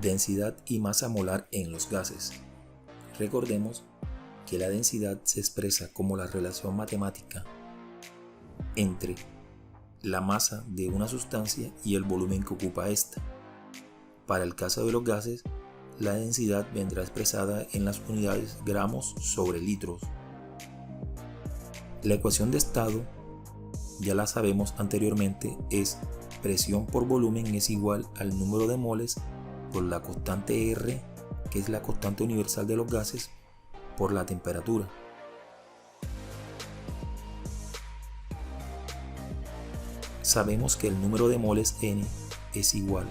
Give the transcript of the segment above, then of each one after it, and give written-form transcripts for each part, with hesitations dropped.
Densidad y masa molar en los gases. Recordemos que la densidad se expresa como la relación matemática entre la masa de una sustancia y el volumen que ocupa ésta. Para el caso de los gases, la densidad vendrá expresada en las unidades gramos sobre litros. La ecuación de estado, ya la sabemos anteriormente, es presión por volumen es igual al número de moles por la constante R, que es la constante universal de los gases, por la temperatura. Sabemos que el número de moles N es igual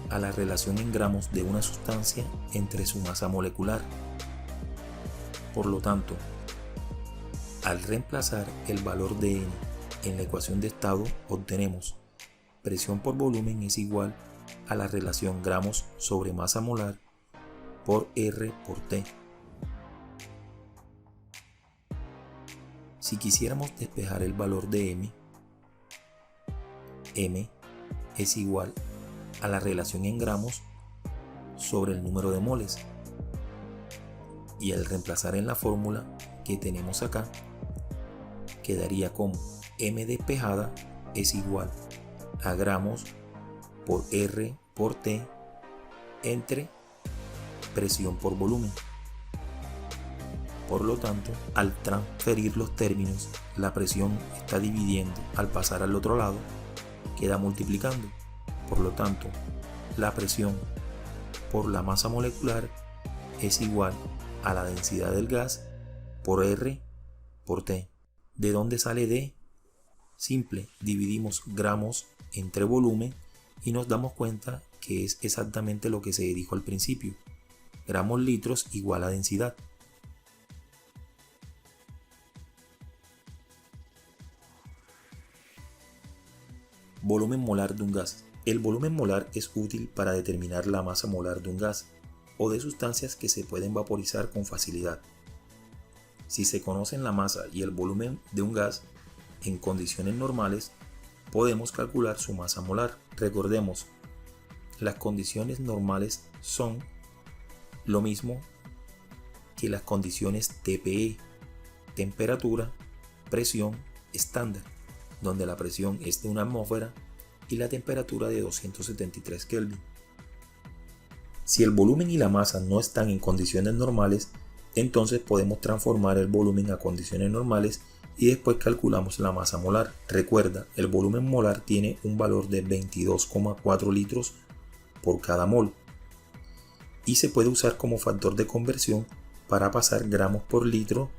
a la relación en gramos de una sustancia entre su masa molecular. Por lo tanto, al reemplazar el valor de N en la ecuación de estado, obtenemos presión por volumen es igual a la relación gramos sobre masa molar por R por T. Si quisiéramos despejar el valor de M es igual a la relación en gramos sobre el número de moles. Y al reemplazar en la fórmula que tenemos acá, quedaría como M despejada es igual a gramos por R por T entre presión por volumen. Por lo tanto, al transferir los términos, la presión está dividiendo. Al pasar al otro lado, queda multiplicando. Por lo tanto, la presión por la masa molecular es igual a la densidad del gas por R por T. ¿De dónde sale D? Simple, dividimos gramos entre volumen y nos damos cuenta que es exactamente lo que se dijo al principio. Gramos litros igual a densidad. Volumen molar de un gas. El volumen molar es útil para determinar la masa molar de un gas o de sustancias que se pueden vaporizar con facilidad. Si se conocen la masa y el volumen de un gas en condiciones normales, podemos calcular su masa molar. Recordemos, las condiciones normales son lo mismo que las condiciones TPE, temperatura, presión estándar, donde la presión es de 1 atmósfera y la temperatura de 273 Kelvin. Si el volumen y la masa no están en condiciones normales, entonces podemos transformar el volumen a condiciones normales y después calculamos la masa molar. Recuerda, el volumen molar tiene un valor de 22,4 litros por cada mol y se puede usar como factor de conversión para pasar gramos por litro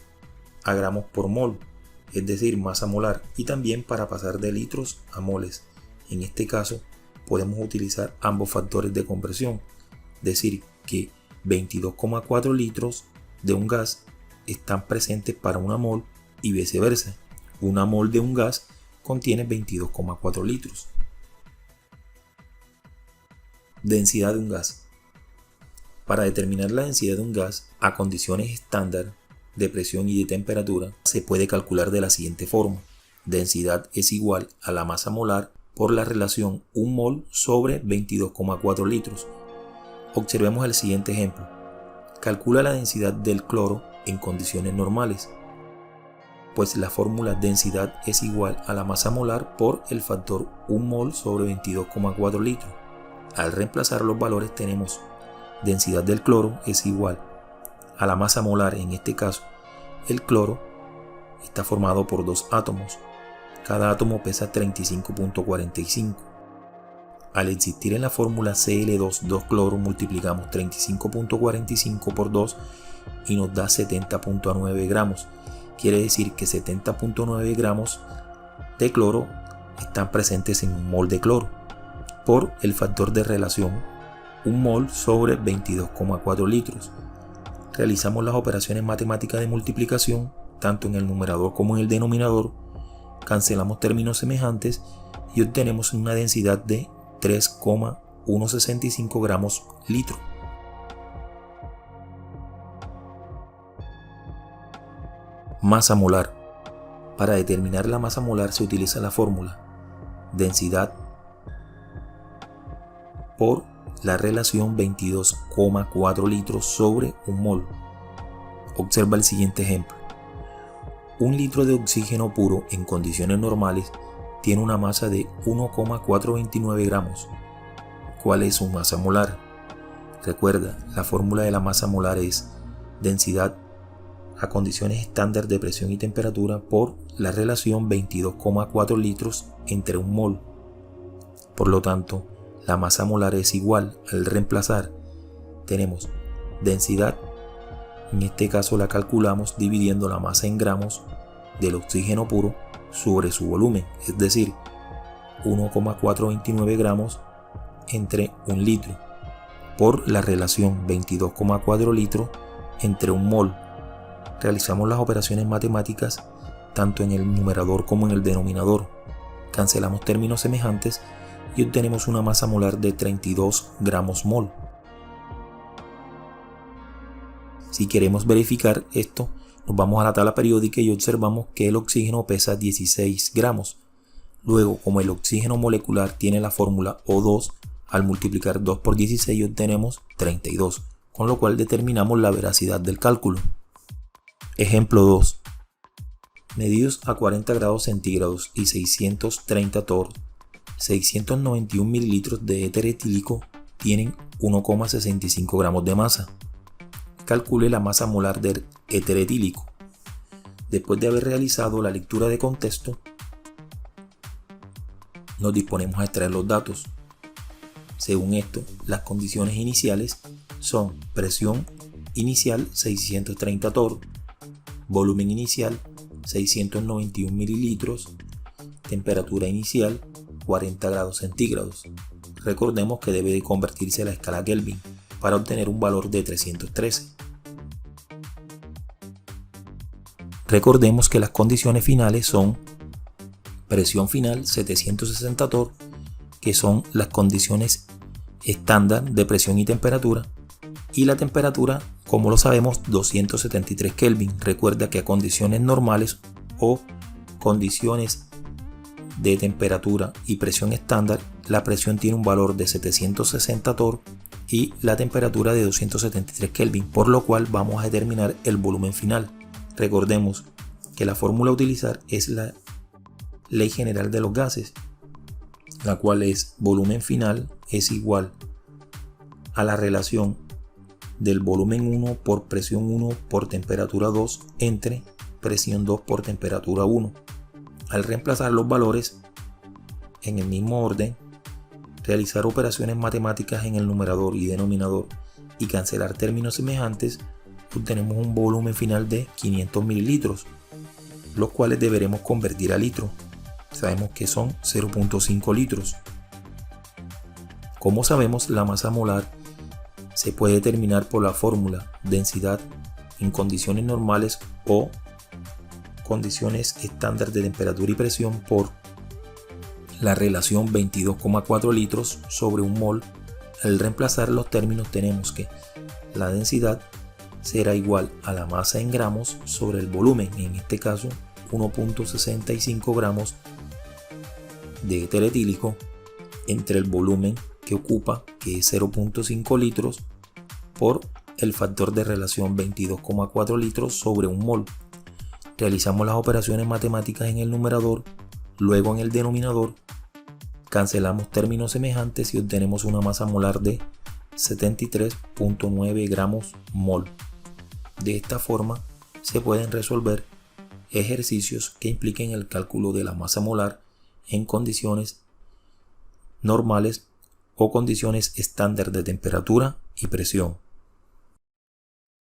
a gramos por mol, es decir, masa molar, y también para pasar de litros a moles. En este caso, podemos utilizar ambos factores de conversión, decir que 22,4 litros de un gas están presentes para una mol y viceversa. Una mol de un gas contiene 22,4 litros. Densidad de un gas. Para determinar la densidad de un gas a condiciones estándar de presión y de temperatura, se puede calcular de la siguiente forma. Densidad es igual a la masa molar por la relación 1 mol sobre 22,4 litros. Observemos el siguiente ejemplo. Calcula la densidad del cloro en condiciones normales, pues la fórmula densidad es igual a la masa molar por el factor 1 mol sobre 22,4 litros. Al reemplazar los valores tenemos densidad del cloro es igual a la masa molar. En este caso, el cloro está formado por 2 átomos. Cada átomo pesa 35,45. Al existir en la fórmula Cl2 2 cloro, multiplicamos 35,45 por 2 y nos da 70,9 gramos. Quiere decir que 70,9 gramos de cloro están presentes en un mol de cloro por el factor de relación 1 mol sobre 22,4 litros. Realizamos las operaciones matemáticas de multiplicación tanto en el numerador como en el denominador, cancelamos términos semejantes y obtenemos una densidad de 3,165 gramos litro. Masa molar. Para determinar la masa molar se utiliza la fórmula densidad por la relación 22,4 litros sobre un mol. Observa el siguiente ejemplo. Un litro de oxígeno puro en condiciones normales tiene una masa de 1,429 gramos. ¿Cuál es su masa molar? Recuerda, la fórmula de la masa molar es densidad a condiciones estándar de presión y temperatura por la relación 22,4 litros entre un mol. Por lo tanto, la masa molar es igual, al reemplazar, tenemos densidad, en este caso la calculamos dividiendo la masa en gramos del oxígeno puro sobre su volumen, es decir, 1,429 gramos entre un litro, por la relación 22,4 litros entre un mol. Realizamos las operaciones matemáticas tanto en el numerador como en el denominador. Cancelamos términos semejantes y obtenemos una masa molar de 32 gramos mol. Si queremos verificar esto, nos vamos a la tabla periódica y observamos que el oxígeno pesa 16 gramos. Luego, como el oxígeno molecular tiene la fórmula O2, al multiplicar 2 por 16 obtenemos 32, con lo cual determinamos la veracidad del cálculo. Ejemplo 2. Medidos a 40 grados centígrados y 630 torr, 691 mililitros de éter etílico tienen 1,65 gramos de masa. Calcule la masa molar del éter etílico. Después de haber realizado la lectura de contexto, nos disponemos a extraer los datos. Según esto, las condiciones iniciales son presión inicial 630 torr, volumen inicial 691 mililitros, temperatura inicial 40 grados centígrados. Recordemos que debe de convertirse a la escala Kelvin para obtener un valor de 313. Recordemos que las condiciones finales son presión final 760 torr, que son las condiciones estándar de presión y temperatura, y la temperatura, como lo sabemos, 273 Kelvin. Recuerda que a condiciones normales o condiciones de temperatura y presión estándar, la presión tiene un valor de 760 torr y la temperatura de 273 Kelvin, por lo cual vamos a determinar el volumen final. Recordemos que la fórmula a utilizar es la ley general de los gases, la cual es volumen final es igual a la relación del volumen 1 por presión 1 por temperatura 2 entre presión 2 por temperatura 1. Al reemplazar los valores en el mismo orden, realizar operaciones matemáticas en el numerador y denominador y cancelar términos semejantes, obtenemos un volumen final de 500 mililitros, los cuales deberemos convertir a litro. Sabemos que son 0.5 litros. Como sabemos, la masa molar se puede determinar por la fórmula densidad en condiciones normales o condiciones estándar de temperatura y presión por la relación 22,4 litros sobre un mol. Al reemplazar los términos tenemos que la densidad será igual a la masa en gramos sobre el volumen, en este caso 1.65 gramos de éter etílico, entre el volumen que ocupa, que es 0.5 litros, por el factor de relación 22,4 litros sobre un mol. Realizamos las operaciones matemáticas en el numerador, luego en el denominador, cancelamos términos semejantes y obtenemos una masa molar de 73.9 gramos mol. De esta forma se pueden resolver ejercicios que impliquen el cálculo de la masa molar en condiciones normales o condiciones estándar de temperatura y presión.